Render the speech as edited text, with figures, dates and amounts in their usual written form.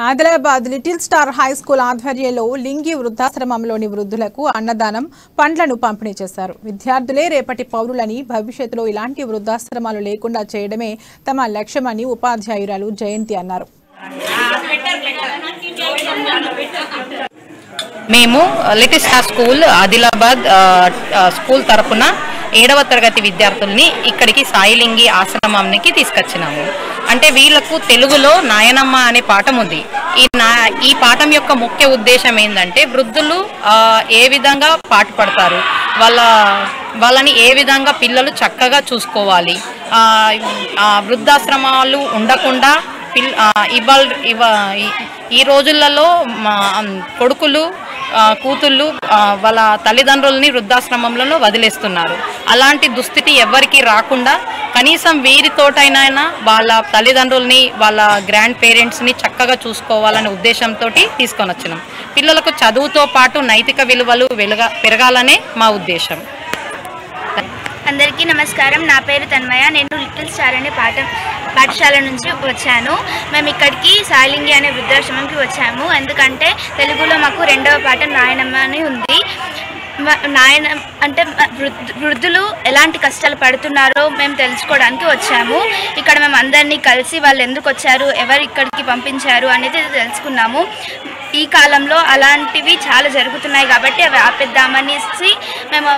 Adilabad little star high school ఆధ్వర్యంలో లింగి వృద్ధాశ్రమంలోని వృద్ధులకు అన్నదానం పండ్లను పంపిణీ చేశారు. విద్యార్థులే రేపటి పౌరులని, భవిష్యత్తులో ఇలాంటి వృద్ధాశ్రమాలు లేకుండా చేయడమే తమ లక్ష్యమని ఉపాధ్యాయురాలు జయంతి అన్నారు. మేము little star school Adilabad school తరపున 7వ తరగతి విద్యార్థుల్ని ఇక్కడికి సాయిలింగి ఆశ్రమానికి తీసుకొచ్చినాము. అంటే వీళ్ళకు తెలుగులో నాయనమ్మ అనే పాఠం ఉంది. ఈ పాఠం యొక్క ముఖ్య ఉద్దేశం ఏంటంటే వృద్ధులు ఏ విధంగా పాటుపడతారు, వాళ్ళని ఏ విధంగా పిల్లలు చక్కగా చూసుకోవాలి, వృద్ధాశ్రమాలు ఉండకుండా ఈ రోజులలో కొడుకులు కూతుళ్ళు వాళ్ళ తల్లిదండ్రులని వృద్ధాశ్రమంలో వదిలేస్తున్నారు. అలాంటి దుస్థితి ఎవరికి రాకుండా కనీసం వీరితోటైనా వాళ్ళ తల్లిదండ్రుల్ని, వాళ్ళ గ్రాండ్ పేరెంట్స్ని చక్కగా చూసుకోవాలనే ఉద్దేశంతో తీసుకొని వచ్చినాం. పిల్లలకు చదువుతో పాటు నైతిక విలువలు పెరగాలనే మా ఉద్దేశం. అందరికీ నమస్కారం. నా పేరు తన్మయ. నేను లిటిల్ స్టార్ అనే పాఠశాల నుంచి వచ్చాను. మేము ఇక్కడికి సాయిలింగి అనే వృద్ధాశ్రమంకి వచ్చాము. ఎందుకంటే తెలుగులో మాకు 2వ పాఠం నాయనమ్మ అని ఉంది. అంటే వృద్ధులు ఎలాంటి కష్టాలు పడుతున్నారో మేము తెలుసుకోవడానికి వచ్చాము. ఇక్కడ మేము అందరినీ కలిసి వాళ్ళు ఎందుకు వచ్చారు, ఎవరు ఇక్కడికి పంపించారు అనేది తెలుసుకున్నాము. ఈ కాలంలో అలాంటివి చాలా జరుగుతున్నాయి కాబట్టి అవి ఆపేద్దామనేసి మేము